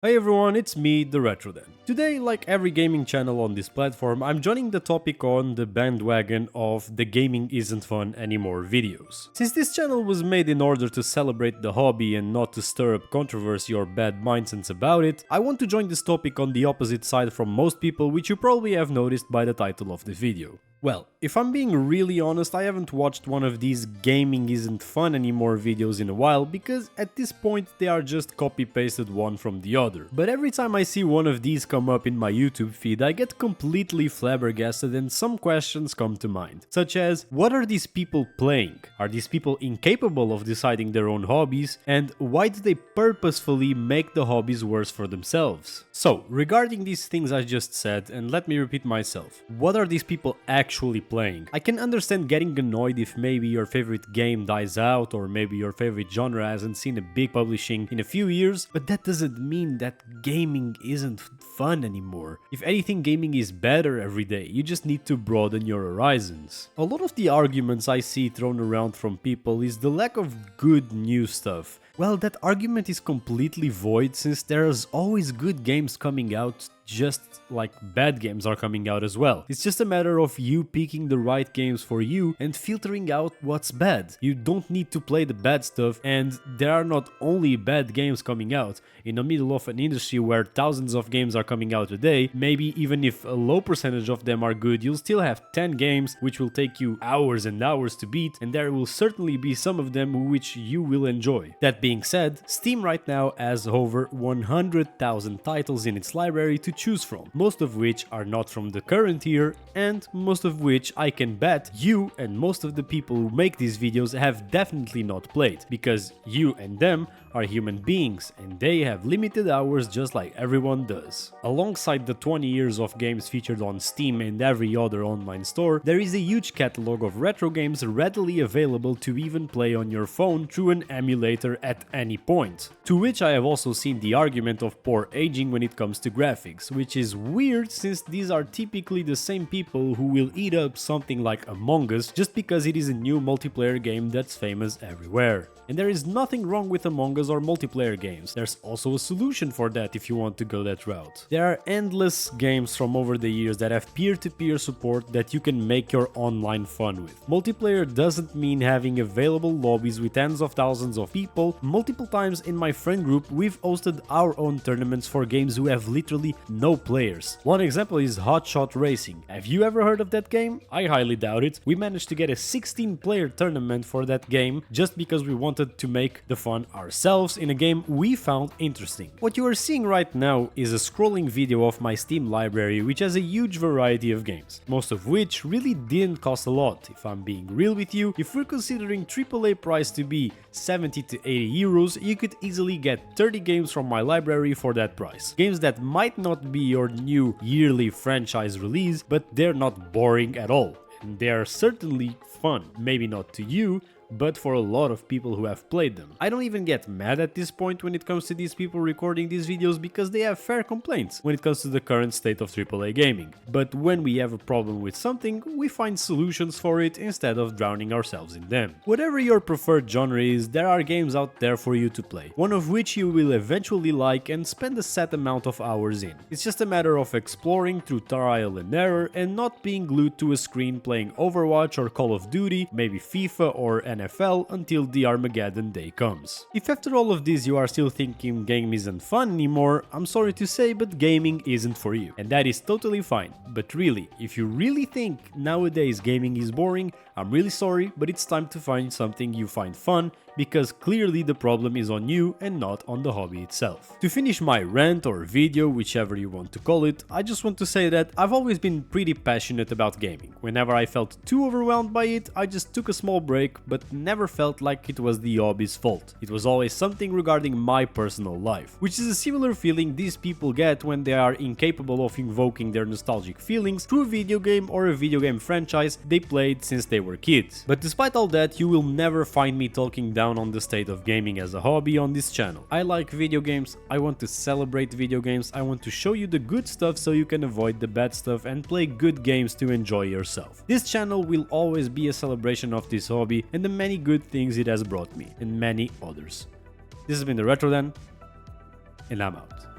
Hey everyone, it's me, the RetroDen. Today, like every gaming channel on this platform, I'm joining the topic on the bandwagon of the gaming isn't fun anymore videos. Since this channel was made in order to celebrate the hobby and not to stir up controversy or bad mindsets about it, I want to join this topic on the opposite side from most people, which you probably have noticed by the title of the video. Well, if I'm being really honest, I haven't watched one of these gaming isn't fun anymore videos in a while because at this point they are just copy-pasted one from the other. But every time I see one of these come up in my YouTube feed, I get completely flabbergasted and some questions come to mind. Such as, what are these people playing? Are these people incapable of deciding their own hobbies? And why do they purposefully make the hobbies worse for themselves? So, regarding these things I just said, and let me repeat myself, what are these people actually playing? I can understand getting annoyed if maybe your favorite game dies out or maybe your favorite genre hasn't seen a big publishing in a few years, but that doesn't mean that gaming isn't fun anymore. If anything, gaming is better every day, you just need to broaden your horizons. A lot of the arguments I see thrown around from people is the lack of good new stuff. Well, that argument is completely void since there's always good games coming out, just like bad games are coming out as well. It's just a matter of you picking the right games for you and filtering out what's bad. You don't need to play the bad stuff, and there are not only bad games coming out. In the middle of an industry where thousands of games are coming out a day, maybe even if a low percentage of them are good, you'll still have 10 games which will take you hours and hours to beat, and there will certainly be some of them which you will enjoy. That being said, Steam right now has over 100,000 titles in its library to choose from, most of which are not from the current year, and most of which I can bet you and most of the people who make these videos have definitely not played, because you and them are human beings and they have limited hours just like everyone does. Alongside the 20 years of games featured on Steam and every other online store, there is a huge catalog of retro games readily available to even play on your phone through an emulator at any point. To which I have also seen the argument of poor aging when it comes to graphics, which is weird since these are typically the same people who will eat up something like Among Us just because it is a new multiplayer game that's famous everywhere. And there is nothing wrong with Among Us or multiplayer games. There's also a solution for that if you want to go that route. There are endless games from over the years that have peer-to-peer support that you can make your online fun with. Multiplayer doesn't mean having available lobbies with tens of thousands of people. Multiple times in my friend group, we've hosted our own tournaments for games who have literally no players. One example is Hot Shot Racing. Have you ever heard of that game? I highly doubt it. We managed to get a 16-player tournament for that game just because we wanted to make the fun ourselves in a game we found interesting. What you are seeing right now is a scrolling video of my Steam library, which has a huge variety of games, most of which really didn't cost a lot. If I'm being real with you, if we're considering AAA price to be 70 to 80 euros, you could easily get 30 games from my library for that price. Games that might not be your new yearly franchise release, but they're not boring at all. And they are certainly fun. Maybe not to you, but for a lot of people who have played them. I don't even get mad at this point when it comes to these people recording these videos because they have fair complaints when it comes to the current state of AAA gaming. But when we have a problem with something, we find solutions for it instead of drowning ourselves in them. Whatever your preferred genre is, there are games out there for you to play, one of which you will eventually like and spend a set amount of hours in. It's just a matter of exploring through trial and error and not being glued to a screen playing Overwatch or Call of Duty, maybe FIFA or NFL until the Armageddon day comes. If after all of this you are still thinking game isn't fun anymore, I'm sorry to say, but gaming isn't for you. And that is totally fine. But really, if you really think nowadays gaming is boring, I'm really sorry, but it's time to find something you find fun, because clearly the problem is on you and not on the hobby itself. To finish my rant or video, whichever you want to call it, I just want to say that I've always been pretty passionate about gaming. Whenever I felt too overwhelmed by it, I just took a small break, but never felt like it was the hobby's fault. It was always something regarding my personal life, which is a similar feeling these people get when they are incapable of invoking their nostalgic feelings through a video game or a video game franchise they played since they were kids. But despite all that, you will never find me talking down on the state of gaming as a hobby on this channel. I like video games, I want to celebrate video games, I want to show you the good stuff so you can avoid the bad stuff and play good games to enjoy yourself. This channel will always be a celebration of this hobby and the many good things it has brought me, and many others. This has been the RetroDen, and I'm out.